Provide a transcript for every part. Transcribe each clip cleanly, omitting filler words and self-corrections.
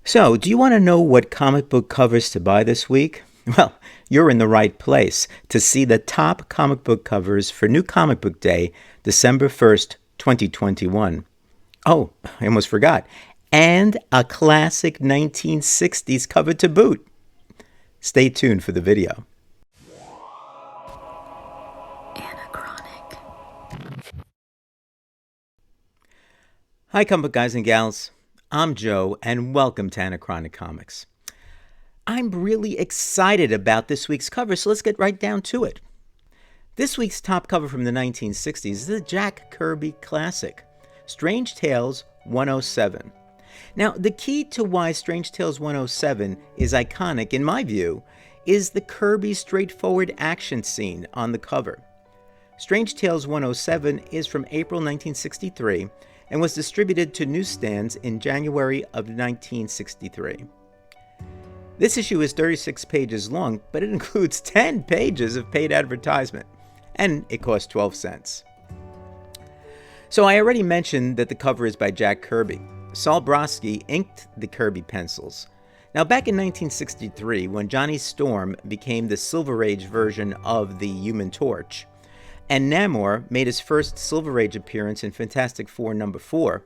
So, do you want to know what comic book covers to buy this week? Well, you're in the right place to see the top comic book covers for New Comic Book Day, December 1st, 2021. Oh, I almost forgot. And a classic 1960s cover to boot. Stay tuned for the video. Anachronic. Hi, comic book guys and gals. I'm Joe, and welcome to Anachronic Comics. I'm really excited about this week's cover, so let's get right down to it. This week's top cover from the 1960s is the Jack Kirby classic, Strange Tales 107. Now, the key to why Strange Tales 107 is iconic, in my view, is the Kirby straightforward action scene on the cover. Strange Tales 107 is from April 1963 and was distributed to newsstands in January of 1963. This issue is 36 pages long, but it includes 10 pages of paid advertisement, and it cost 12 cents. So I already mentioned that the cover is by Jack Kirby. Saul Brodsky inked the Kirby pencils. Now, back in 1963, when Johnny Storm became the Silver Age version of the Human Torch, and Namor made his first Silver Age appearance in Fantastic Four #4,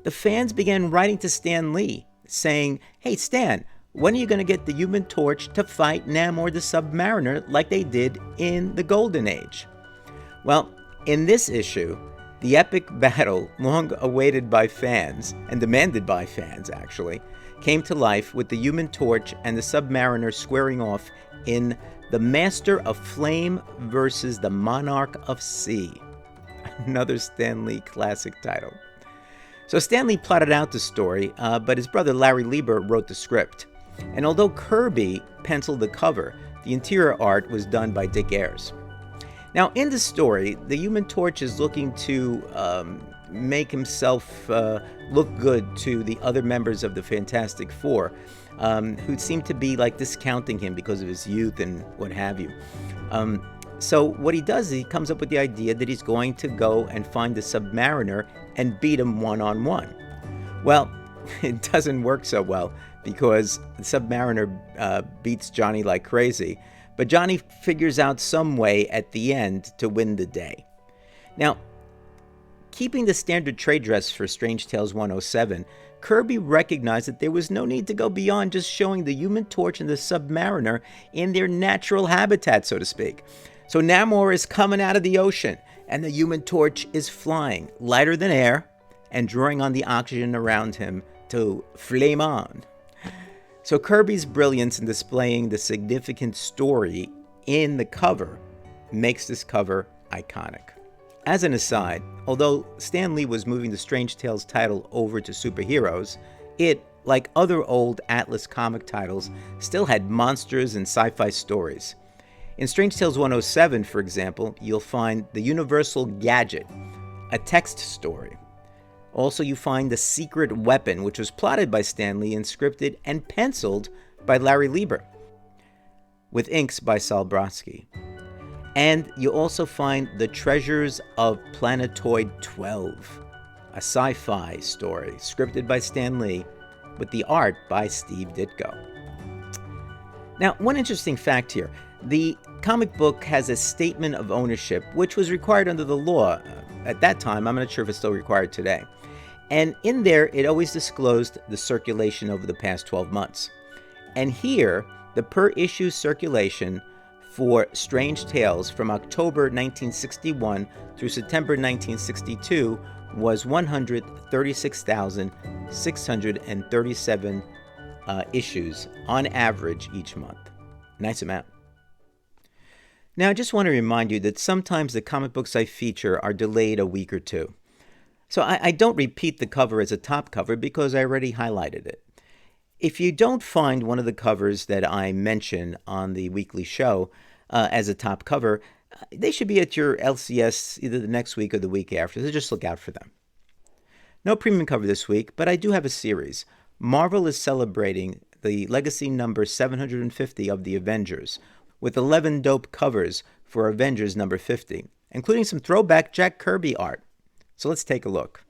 the fans began writing to Stan Lee, saying, "Hey Stan, when are you going to get the Human Torch to fight Namor the Submariner like they did in the Golden Age?" Well, in this issue, the epic battle, long awaited by fans, and demanded by fans actually, came to life with the Human Torch and the Submariner squaring off in The Master of Flame versus the Monarch of Sea. Another Stan Lee classic title. So Stan Lee plotted out the story, but his brother Larry Lieber wrote the script. And although Kirby penciled the cover, the interior art was done by Dick Ayers. Now, in the story, the Human Torch is looking to make himself look good to the other members of the Fantastic Four, who seem to be like discounting him because of his youth and what have you. So what he does is he comes up with the idea that he's going to go and find the Submariner and beat him one-on-one. Well, it doesn't work so well because the Submariner beats Johnny like crazy, but Johnny figures out some way at the end to win the day. Now, keeping the standard trade dress for Strange Tales 107, Kirby recognized that there was no need to go beyond just showing the Human Torch and the Submariner in their natural habitat, so to speak. So Namor is coming out of the ocean, and the Human Torch is flying, lighter than air, and drawing on the oxygen around him to flame on. So Kirby's brilliance in displaying the significant story in the cover makes this cover iconic. As an aside, although Stan Lee was moving the Strange Tales title over to superheroes, it, like other old Atlas comic titles, still had monsters and sci-fi stories. In Strange Tales 107, for example, you'll find the Universal Gadget, a text story. Also, you find the Secret Weapon, which was plotted by Stan Lee and scripted and penciled by Larry Lieber, with inks by Saul Brodsky. And you also find The Treasures of Planetoid 12, a sci-fi story scripted by Stan Lee with the art by Steve Ditko. Now, one interesting fact here. The comic book has a statement of ownership, which was required under the law at that time. I'm not sure if it's still required today. And in there, it always disclosed the circulation over the past 12 months. And here, the per-issue circulation for Strange Tales from October 1961 through September 1962 was 136,637 issues on average each month. Nice amount. Now, I just want to remind you that sometimes the comic books I feature are delayed a week or two. So I don't repeat the cover as a top cover because I already highlighted it. If you don't find one of the covers that I mention on the weekly show as a top cover, they should be at your LCS either the next week or the week after, so just look out for them. No premium cover this week, but I do have a series. Marvel is celebrating the legacy number 750 of the Avengers, with 11 dope covers for Avengers number 50, including some throwback Jack Kirby art. So let's take a look.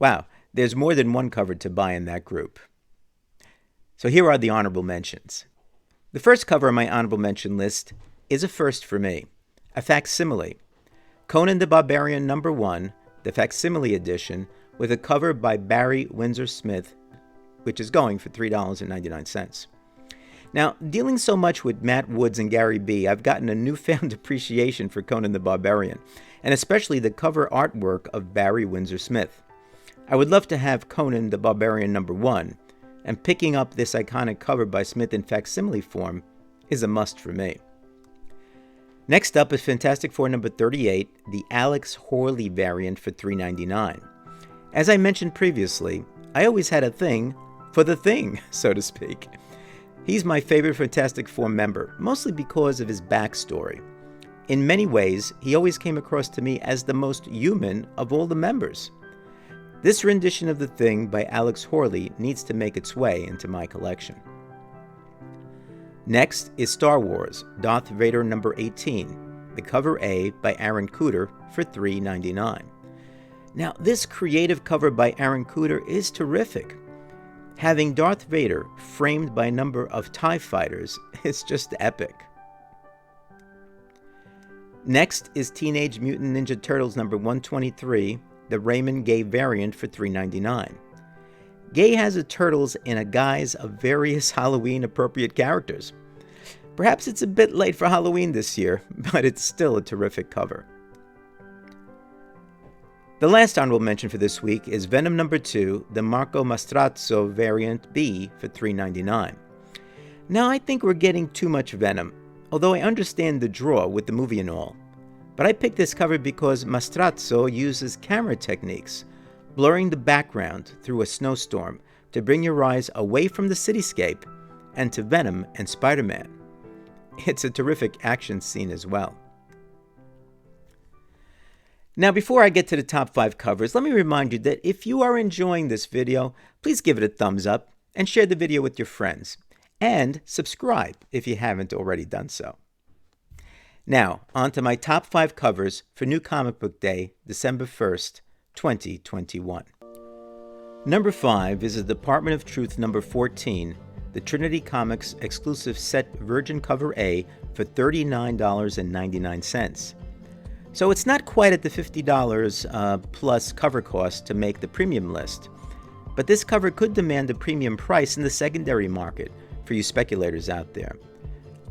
Wow, there's more than one cover to buy in that group. So here are the honorable mentions. The first cover on my honorable mention list is a first for me, a facsimile. Conan the Barbarian #1, the facsimile edition, with a cover by Barry Windsor Smith, which is going for $3.99. Now, dealing so much with Matt Woods and Gary B., I've gotten a newfound appreciation for Conan the Barbarian, and especially the cover artwork of Barry Windsor Smith. I would love to have Conan the Barbarian #1, and picking up this iconic cover by Smith in facsimile form is a must for me. Next up is Fantastic Four #38, the Alex Horley variant for $3.99. As I mentioned previously, I always had a thing for the Thing, so to speak. He's my favorite Fantastic Four member, mostly because of his backstory. In many ways, he always came across to me as the most human of all the members. This rendition of the Thing by Alex Horley needs to make its way into my collection. Next is Star Wars, Darth Vader #18, the cover A by Aaron Kuder for $3.99. Now, this creative cover by Aaron Kuder is terrific. Having Darth Vader framed by a number of TIE fighters is just epic. Next is Teenage Mutant Ninja Turtles #123, the Raymond Gay variant for $3.99. Gay has the Turtles in a guise of various Halloween-appropriate characters. Perhaps it's a bit late for Halloween this year, but it's still a terrific cover. The last honorable mention for this week is Venom #2, the Marco Mastrazzo variant B for $3.99. Now, I think we're getting too much Venom, although I understand the draw with the movie and all. But I picked this cover because Mastrazzo uses camera techniques, blurring the background through a snowstorm to bring your eyes away from the cityscape and to Venom and Spider-Man. It's a terrific action scene as well. Now, before I get to the top 5 covers, let me remind you that if you are enjoying this video, please give it a thumbs up and share the video with your friends. And subscribe if you haven't already done so. Now, on to my top 5 covers for New Comic Book Day, December 1st, 2021. Number 5 is the Department of Truth #14, the Trinity Comics exclusive set Virgin Cover A for $39.99. So it's not quite at the $50 plus cover cost to make the premium list, but this cover could demand a premium price in the secondary market for you speculators out there.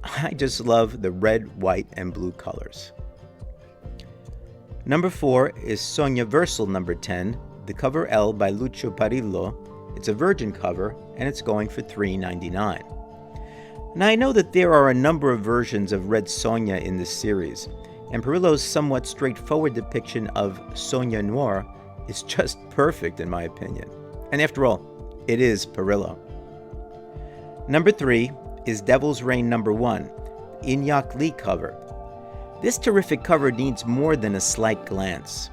I just love the red, white, and blue colors. Number 4 is Sonia Versal #10, the cover L by Lucio Parillo. It's a Virgin cover, and it's going for $3.99. Now, I know that there are a number of versions of Red Sonja in this series, and Parillo's somewhat straightforward depiction of Sonja Noir is just perfect in my opinion. And after all, it is Parillo. Number 3 is Devil's Reign #1, Inyak Lee cover. This terrific cover needs more than a slight glance.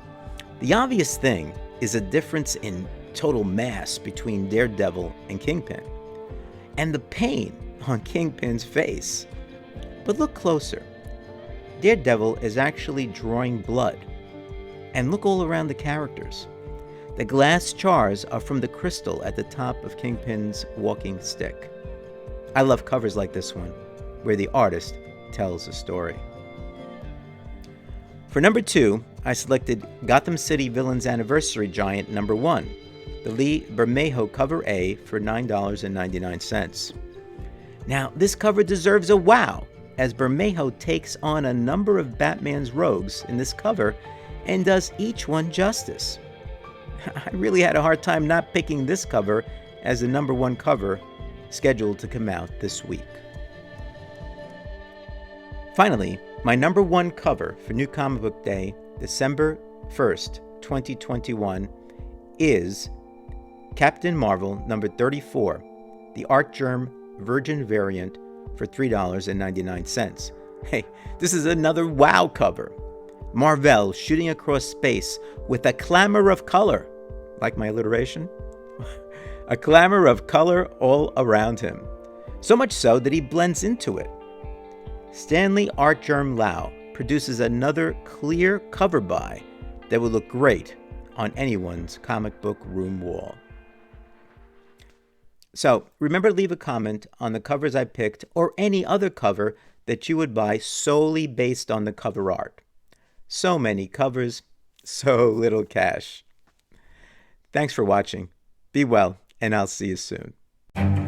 The obvious thing is a difference in total mass between Daredevil and Kingpin, and the pain on Kingpin's face. But look closer. Daredevil is actually drawing blood. And look all around the characters. The glass jars are from the crystal at the top of Kingpin's walking stick. I love covers like this one, where the artist tells a story. For number 2, I selected Gotham City Villains Anniversary Giant #1, the Lee Bermejo cover A for $9.99. Now, this cover deserves a wow, as Bermejo takes on a number of Batman's rogues in this cover and does each one justice. I really had a hard time not picking this cover as the #1 cover scheduled to come out this week. Finally, my #1 cover for New Comic Book Day, December 1st, 2021, is Captain Marvel #34, the Art Germ Virgin variant for $3.99. Hey, this is another wow cover. Marvel shooting across space with a clamor of color. Like my alliteration? A clamor of color all around him. So much so that he blends into it. Stanley Artgerm Lau produces another clear cover buy that will look great on anyone's comic book room wall. So remember to leave a comment on the covers I picked or any other cover that you would buy solely based on the cover art. So many covers, so little cash. Thanks for watching. Be well, and I'll see you soon.